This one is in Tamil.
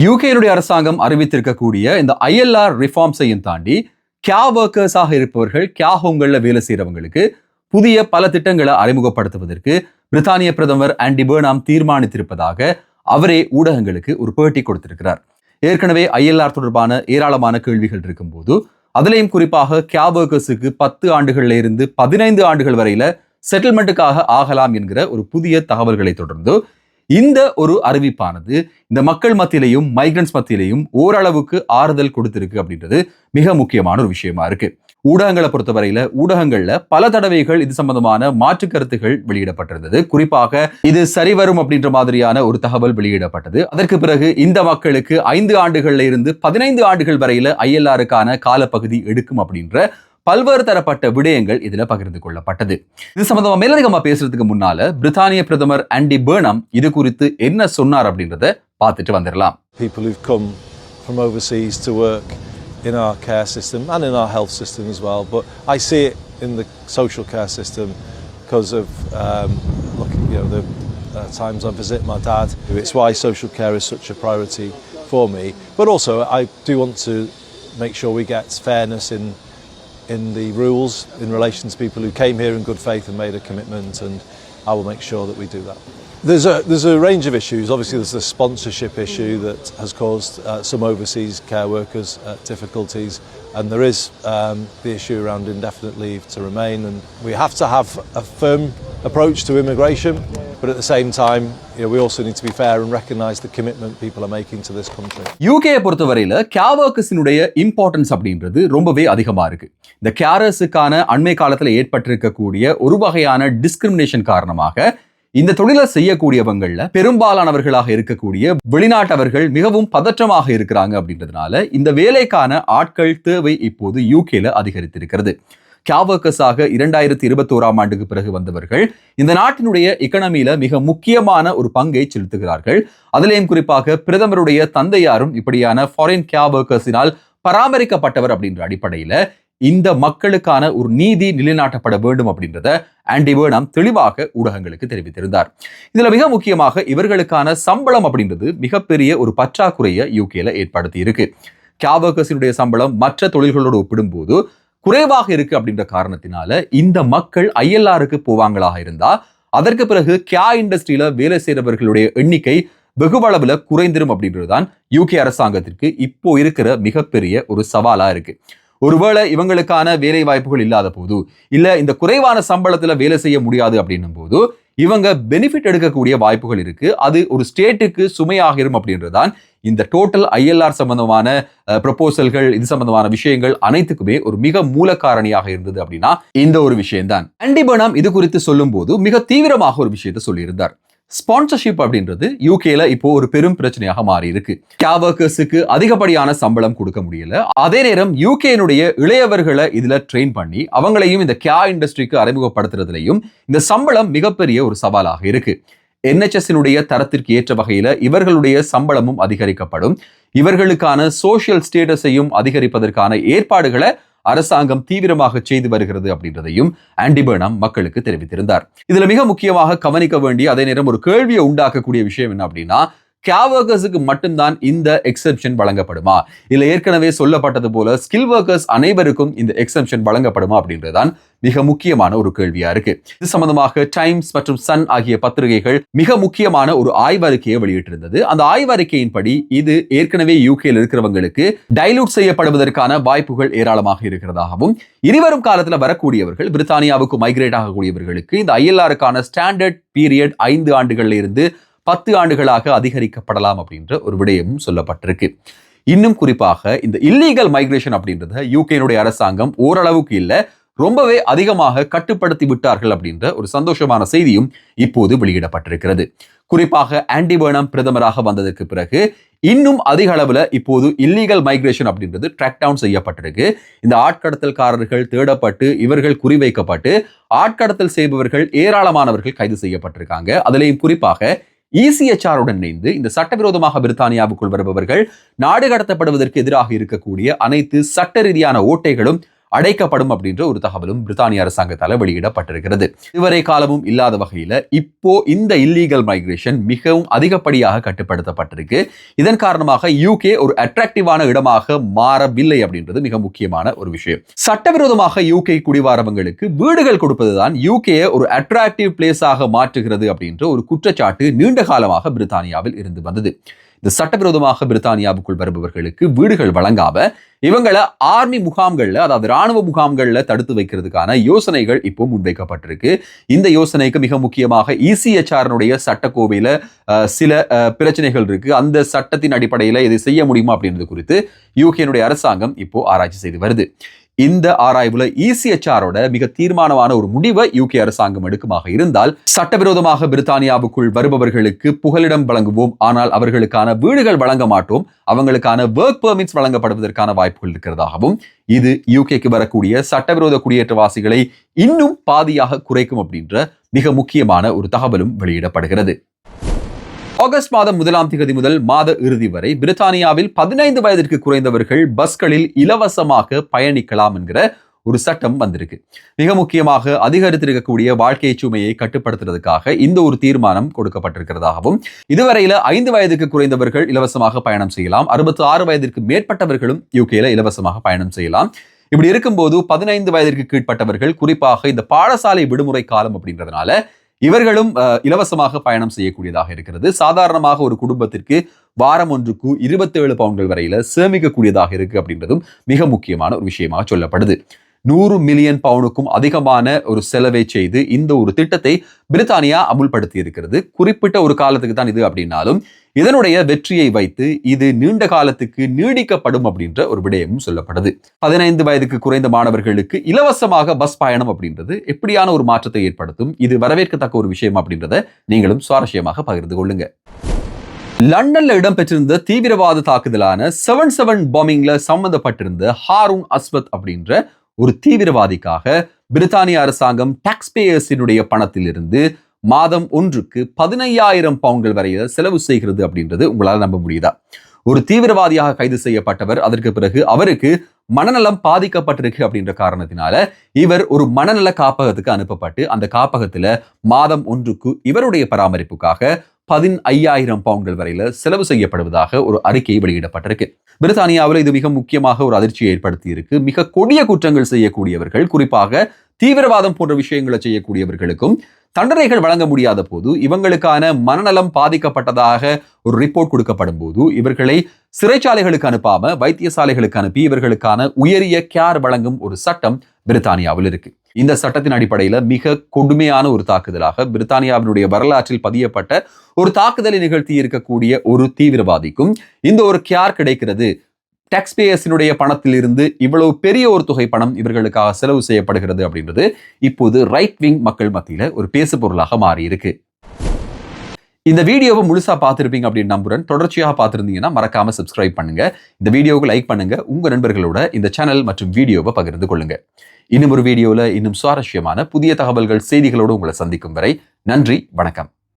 யூகேனுடைய அரசாங்கம் அறிவித்திருக்கக்கூடிய இந்த ஐஎல்ஆர் ரிஃபார்ம்ஸையும் தாண்டி கியா ஒர்க்கர்ஸாக இருப்பவர்கள் கியா ஹோம்களில் வேலை செய்கிறவங்களுக்கு புதிய பல திட்டங்களை அறிமுகப்படுத்துவதற்கு பிரித்தானிய பிரதமர் ஆண்டி பர்னாம் தீர்மானித்திருப்பதாக அவரே ஊடகங்களுக்கு ஒரு பேட்டி கொடுத்திருக்கிறார். ஏற்கனவே ஐஎல்ஆர் தொடர்பான ஏராளமான கேள்விகள் இருக்கும்போது அதுலேயும் குறிப்பாக கியா ஒர்க்கர்ஸுக்கு 10 ஆண்டுகள்ல இருந்து 15 ஆண்டுகள் வரையில செட்டில்மெண்ட்டுக்காக ஆகலாம் என்கிற ஒரு புதிய தகவல்களை தொடர்ந்து இந்த ஒரு அறிவிப்பானது இந்த மக்கள் மத்தியிலையும் மைக்ரன்ஸ் மத்தியிலையும் ஓரளவுக்கு ஆறுதல் கொடுத்திருக்கு அப்படின்றது மிக முக்கியமான ஒரு விஷயமா இருக்கு. ஊடகங்களை பொறுத்தவரையில ஊடகங்கள்ல பல தடவைகள் இது சம்பந்தமான மாற்று கருத்துகள் வெளியிடப்பட்டிருந்தது. குறிப்பாக இது சரிவரும் அப்படின்ற மாதிரியான ஒரு தகவல் வெளியிடப்பட்டது. அதற்கு பிறகு இந்த மக்களுக்கு 5 ஆண்டுகள்ல இருந்து 15 ஆண்டுகள் வரையில ஐஎல்ஆருக்கான காலப்பகுதி எடுக்கும் அப்படின்ற பல்வேறு தரப்பட்ட விடயங்கள் இதுல பகிர்ந்து கொள்ளப்பட்டது. இது சம்பந்தமா மேலதிகமா பேசுறதுக்கு முன்னால பிரித்தானிய பிரதமர் ஆண்டி பர்னாம் இது குறித்து என்ன சொன்னார் அப்படின்றத பார்த்துட்டு வந்துடலாம். People who've come from overseas to work in our care system and in our health system as well, but I see it in the social care system because of the times I visit my dad. It's why social care is such a priority for me, but also I do want to make sure we get fairness in the rules in relation to people who came here in good faith and made a commitment, and I will make sure that we do that. There's a range of issues. Obviously there's the sponsorship issue that has caused some overseas care workers difficulties, and there is the issue around indefinite leave to remain, and we have to have a firm approach to immigration, but at the same time we also need to be fair and recognize the commitment people are making to this country. UK பொறுத்தவரையில கேர் வர்க்கர்ஸினுடைய இம்பார்ட்டன்ஸ் அப்படின்றது ரொம்பவே அதிகமா இருக்கு. இந்த கேரர்ஸுக்கான அண்மை காலத்துல ஏற்பட்டிருக்கக்கூடிய ஒரு வகையான டிஸ்கிரிமினேஷன் காரணமாக இந்த தொழிலை செய்யக்கூடியவங்கள்ல பெரும்பாலானவர்களாக இருக்கக்கூடிய வெளிநாட்டவர்கள் மிகவும் பதற்றமாக இருக்கிறாங்க அப்படின்றதுனால இந்த வேலைக்கான ஆட்கள் தேவை இப்போது யூகேல அதிகரித்திருக்கிறது. கியா ஒர்க்கர்ஸாக 2021ஆம் ஆண்டுக்கு பிறகு வந்தவர்கள் இந்த நாட்டினுடைய எக்கனமியில மிக முக்கியமான ஒரு பங்கை செலுத்துகிறார்கள். அதிலேயும் குறிப்பாக பிரதமருடைய தந்தையாரும் இப்படியான ஃபாரின் கியா ஒர்க்கர்ஸினால் பராமரிக்கப்பட்டவர் அப்படின்ற அடிப்படையில இந்த மக்களுக்கான ஒரு நீதி நிலைநாட்டப்பட வேண்டும் அப்படின்றத ஆண்டி பர்னாம் தெளிவாக ஊடகங்களுக்கு தெரிவித்திருந்தார். இதுல மிக முக்கியமாக இவர்களுக்கான சம்பளம் அப்படின்றது மிகப்பெரிய ஒரு பற்றாக்குறையை யூகேல ஏற்படுத்தி இருக்கு. கியா ஒர்க்கர்ஸினுடைய சம்பளம் மற்ற தொழில்களோடு ஒப்பிடும்போது குறைவாக இருக்கு அப்படின்ற காரணத்தினால இந்த மக்கள் ஐஎல்ஆருக்கு போவாங்களாக இருந்தா அதற்கு பிறகு கியா இண்டஸ்ட்ரியில வேலை செய்யறவர்களுடைய எண்ணிக்கை வெகுவளவுல குறைந்திரும் அப்படின்றதுதான் யூகே அரசாங்கத்திற்கு இப்போ இருக்கிற மிகப்பெரிய ஒரு சவாலா இருக்கு. ஒருவேளை இவங்களுக்கான வேலை வாய்ப்புகள் இல்லாத போது இல்ல இந்த குறைவான சம்பளத்துல வேலை செய்ய முடியாது அப்படின்னும் போது இவங்க பெனிஃபிட் எடுக்கக்கூடிய வாய்ப்புகள் இருக்கு. அது ஒரு ஸ்டேட்டுக்கு சுமையாகிரும் அப்படின்றதுதான் இந்த டோட்டல் ஐஎல்ஆர் சம்பந்தமான ப்ரொபோசல்கள் இது சம்பந்தமான விஷயங்கள் அனைத்துக்குமே ஒரு மிக மூல காரணியாக இருந்தது அப்படின்னா இந்த ஒரு விஷயம்தான். ஆண்டி பர்னாம் இது குறித்து சொல்லும் போது மிக தீவிரமாக ஒரு விஷயத்தை சொல்லியிருந்தார். ஸ்பான்சர்ஷிப் அப்படின்றது யூகேல இப்போ ஒரு பெரும் பிரச்சனையாக மாறி இருக்கு. கியா ஒர்க்கர்ஸுக்கு அதிகப்படியான சம்பளம் கொடுக்க முடியல. அதே நேரம் யூகேனுடைய இளையவர்களை இதுல ட்ரெயின் பண்ணி அவங்களையும் இந்த கியா இண்டஸ்ட்ரிக்கு அறிமுகப்படுத்துறதுலையும் இந்த சம்பளம் மிகப்பெரிய ஒரு சவாலாக இருக்கு. NHSனுடைய தரத்திற்கு ஏற்ற வகையில இவர்களுடைய சம்பளமும் அதிகரிக்கப்படும். இவர்களுக்கான சோசியல் ஸ்டேட்டஸையும் அதிகரிப்பதற்கான ஏற்பாடுகளை அரசாங்கம் தீவிரமாக செய்து வருகிறது அப்படின்றதையும் ஆண்டி பர்னாம் மக்களுக்கு தெரிவித்திருந்தார். இதுல மிக முக்கியமாக கவனிக்க வேண்டிய அதே நேரம் ஒரு கேள்வியை உண்டாக்கக்கூடிய விஷயம் என்ன அப்படின்னா கியா ஒர்க்கர்ஸுக்கு மட்டும்தான் இந்த எக்ஸெப்ஷன் வழங்கப்படுமா இல்ல ஏற்கனவே சொல்லப்பட்டது போல ஸ்கில் ஒர்க்கர்ஸ் அனைவருக்கும் இந்த எக்ஸெப்ஷன் வழங்கப்படுமா அப்படின்றதுதான் மிக முக்கியமான ஒரு கேள்வியா இருக்கு. இது சம்பந்தமாக டைம்ஸ் மற்றும் சன் ஆகிய பத்திரிகைகள் மிக முக்கியமான ஒரு ஆய்வறிக்கையை வெளியிட்டிருந்தது. அந்த ஆய்வறிக்கையின்படி இது ஏற்கனவே யூகேல இருக்கிறவங்களுக்கு டைலூட் செய்யப்படுவதற்கான வாய்ப்புகள் ஏராளமாக இருக்கிறதாகவும் இனிவரும் காலத்துல வரக்கூடியவர்கள் பிரித்தானியாவுக்கு மைக்ரேட் ஆகக்கூடியவர்களுக்கு இந்த ஐஎல்ஆருக்கான ஸ்டாண்டர்ட் பீரியட் 5 ஆண்டுகள்ல இருந்து 10 ஆண்டுகளாக அதிகரிக்கப்படலாம் அப்படின்ற ஒரு விடயமும் சொல்லப்பட்டிருக்கு. இன்னும் குறிப்பாக இந்த இல்லீகல் மைக்ரேஷன் அப்படின்றத யூகேனுடைய அரசாங்கம் ஓரளவுக்கு இல்ல ரொம்பவே அதிகமாக கட்டுப்படுத்தி விட்டார்கள் அப்படின்ற ஒரு சந்தோஷமான செய்தியும் இப்போது வெளியிடப்பட்டிருக்கிறது. குறிப்பாக ஆண்டி பர்னாம் பிரதமராக வந்ததற்கு பிறகு இன்னும் அதிக அளவுல இப்போது இல்லீகல் மைக்ரேஷன் அப்படின்றது ட்ராக் டவுன் செய்யப்பட்டிருக்கு. இந்த ஆட்கடத்தல்காரர்கள் தேடப்பட்டு இவர்கள் குறிவைக்கப்பட்டு ஆட்கடத்தல் செய்பவர்கள் ஏராளமானவர்கள் கைது செய்யப்பட்டிருக்காங்க. அதிலேயும் குறிப்பாக ECHR-உடன் இணைந்து இந்த சட்டவிரோதமாக பிரித்தானியாவுக்குள் வருபவர்கள் நாடு கடத்தப்படுவதற்கு எதிராக இருக்கக்கூடிய அனைத்து சட்ட ரீதியான ஓட்டைகளும் அடைக்கப்படும் அப்படின்ற ஒரு தகவலும் பிரித்தானிய அரசாங்கத்தால் வெளியிடப்பட்டிருக்கிறது. இதுவரை காலமும் இல்லாத வகையில் இப்போ இந்த இல்லீகல் மைக்ரேஷன் மிகவும் அதிகப்படியாக கட்டுப்படுத்தப்பட்டிருக்கு. இதன் காரணமாக யூகே ஒரு அட்ராக்டிவான இடமாக மாறவில்லை அப்படின்றது மிக முக்கியமான ஒரு விஷயம். சட்டவிரோதமாக யூகே குடிவாரவங்களுக்கு வீடுகள் கொடுப்பதுதான் யூகே ஒரு அட்ராக்டிவ் பிளேஸாக மாற்றுகிறது அப்படின்ற ஒரு குற்றச்சாட்டு நீண்ட காலமாக பிரித்தானியாவில் இருந்து வந்தது. இந்த சட்டவிரோதமாக பிரித்தானியாவுக்குள் வருபவர்களுக்கு வீடுகள் வழங்காம இவங்களை ஆர்மி முகாம்கள்ல, அதாவது ராணுவ முகாம்கள்ல தடுத்து வைக்கிறதுக்கான யோசனைகள் இப்போ முன்வைக்கப்பட்டிருக்கு. இந்த யோசனைக்கு மிக முக்கியமாக ECHR சட்டக்கோவையில சில பிரச்சனைகள் இருக்கு. அந்த சட்டத்தின் அடிப்படையில் இதை செய்ய முடியுமா அப்படின்றது குறித்து யூகேனுடைய அரசாங்கம் இப்போ ஆராய்ச்சி செய்து வருது. இந்த ஆராய்வுல ECHR மிக தீர்மானமான ஒரு முடிவை யூகே அரசாங்கம் எடுக்குமாக இருந்தால், சட்டவிரோதமாக பிரித்தானியாவுக்குள் வருபவர்களுக்கு புகலிடம் வழங்குவோம், ஆனால் அவர்களுக்கான வீடுகள் வழங்க மாட்டோம், அவங்களுக்கான ஒர்க் பெர்மிட்ஸ் வழங்கப்படுவதற்கான வாய்ப்புகள் இருக்கிறதாகவும், இது யூகேக்கு வரக்கூடிய சட்டவிரோத குடியேற்றவாசிகளை இன்னும் பாதியாக குறைக்கும் அப்படின்ற மிக முக்கியமான ஒரு தகவலும் வெளியிடப்படுகிறது. ஆகஸ்ட் மாதம் 1ஆம் தேதி முதல் மாத இறுதி வரை பிரித்தானியாவில் 15 வயதிற்கு குறைந்தவர்கள் பஸ்களில் இலவசமாக பயணிக்கலாம் என்கிற ஒரு சட்டம் வந்திருக்கு. மிக முக்கியமாக அதிகரித்திருக்கக்கூடிய வாழ்க்கை சுமையை கட்டுப்படுத்துறதுக்காக இந்த ஒரு தீர்மானம் கொடுக்கப்பட்டிருக்கிறதாகவும், இதுவரையில 5 வயதுக்கு குறைந்தவர்கள் இலவசமாக பயணம் செய்யலாம், 66 வயதிற்கு மேற்பட்டவர்களும் யூகேல இலவசமாக பயணம் செய்யலாம். இப்படி இருக்கும்போது 15 வயதிற்கு கீழ்ப்பட்டவர்கள், குறிப்பாக இந்த பாடசாலை விடுமுறை காலம் அப்படின்றதுனால இவர்களும் இலவசமாக பயணம் செய்யக்கூடியதாக இருக்கிறது. சாதாரணமாக ஒரு குடும்பத்திற்கு வாரம் ஒன்றுக்கு 27 பவுண்ட்கள் வரையில சேமிக்கக்கூடியதாக இருக்கு அப்படின்றதும் மிக முக்கியமான ஒரு விஷயமாக சொல்லப்படுது. 100 மில்லியன் பவுண்டுக்கும் அதிகமான ஒரு செலவை செய்து இந்த ஒரு திட்டத்தை பிரித்தானியா அமுல்படுத்தி இருக்கிறது. குறிப்பிட்ட ஒரு காலத்துக்கு தான் இது அப்படின்னாலும் இதனுடைய வெற்றியை வைத்து இது நீண்ட காலத்துக்கு நீடிக்கப்படும் அப்படின்ற ஒரு விடயமும் சொல்லப்படுது. 15 வயதுக்கு குறைந்த மாணவர்களுக்கு இலவசமாக பஸ் பயணம் அப்படின்றது எப்படியான ஒரு மாற்றத்தை ஏற்படுத்தும், இது வரவேற்கத்தக்க ஒரு விஷயம் அப்படின்றத நீங்களும் சுவாரஸ்யமாக பகிர்ந்து கொள்ளுங்க. லண்டன்ல இடம்பெற்றிருந்த தீவிரவாத தாக்குதலான 7/7 பாம்பிங்ல சம்பந்தப்பட்டிருந்த ஹாரூன் அஸ்வத் அப்படின்ற ஒரு தீவிரவாதிக்காக பிரித்தானிய அரசாங்கம் டாக்ஸ் பேயர்ஸினுடைய பணத்திலிருந்து மாதம் ஒன்றுக்கு 15,000 பவுண்ட்கள் வரையில செலவு செய்கிறது அப்படின்றது உங்களால் நம்ப முடியுதா? ஒரு தீவிரவாதியாக கைது செய்யப்பட்டவர், அதற்கு பிறகு அவருக்கு மனநலம் பாதிக்கப்பட்டிருக்கு அப்படின்ற காரணத்தினால இவர் ஒரு மனநல காப்பகத்துக்கு அனுப்பப்பட்டு அந்த காப்பகத்துல மாதம் ஒன்றுக்கு இவருடைய பராமரிப்புக்காக 15,000 பவுண்ட்கள் வரையில செலவு செய்யப்படுவதாக ஒரு அறிக்கை வெளியிடப்பட்டிருக்கு. பிரித்தானியாவில் இது மிக முக்கியமாக ஒரு அதிர்ச்சியை ஏற்படுத்தி இருக்கு. மிக கொடிய குற்றங்கள் செய்யக்கூடியவர்கள், குறிப்பாக தீவிரவாதம் போன்ற விஷயங்களை செய்யக்கூடியவர்களுக்கும் தண்டனைகள் வழங்க முடியாத போது, இவங்களுக்கான மனநலம் பாதிக்கப்பட்டதாக ஒரு ரிப்போர்ட் கொடுக்கப்படும் போது இவர்களை சிறைச்சாலைகளுக்கு அனுப்பாம வைத்தியசாலைகளுக்கு அனுப்பி இவர்களுக்கான உயரிய கேர் வழங்கும் ஒரு சட்டம் பிரித்தானியாவில் இருக்கு. இந்த சட்டத்தின் அடிப்படையில மிக கொடுமையான ஒரு தாக்குதலாக பிரித்தானியாவினுடைய வரலாற்றில் பதியப்பட்ட ஒரு தாக்குதலை நிகழ்த்தி இருக்கக்கூடிய ஒரு தீவிரவாதிக்கும் இந்த ஒரு கேர் கிடைக்கிறது. டாக்ஸ் பேயர்ஸினுடைய பணத்தில் இருந்து இவ்வளவு பெரிய ஒரு தொகை பணம் இவர்களுக்காக செலவு செய்யப்படுகிறது அப்படின்றது இப்போது ரைட் விங் மக்கள் மத்தியில ஒரு பேசு பொருளாக மாறி இருக்கு. இந்த வீடியோவை முழுசா பார்த்திருப்பீங்க அப்படின்னு நம்புறேன். தொடர்ச்சியாக பார்த்திருந்தீங்கன்னா மறக்காம சப்ஸ்கிரைப் பண்ணுங்க, இந்த வீடியோவுக்கு லைக் பண்ணுங்க, உங்க நண்பர்களோட இந்த சேனல் மற்றும் வீடியோவை பகிர்ந்து கொள்ளுங்க. இன்னும் ஒரு வீடியோல இன்னும் சுவாரஸ்யமான புதிய தகவல்கள் செய்திகளோடு உங்களை சந்திக்கும் வரை நன்றி, வணக்கம்.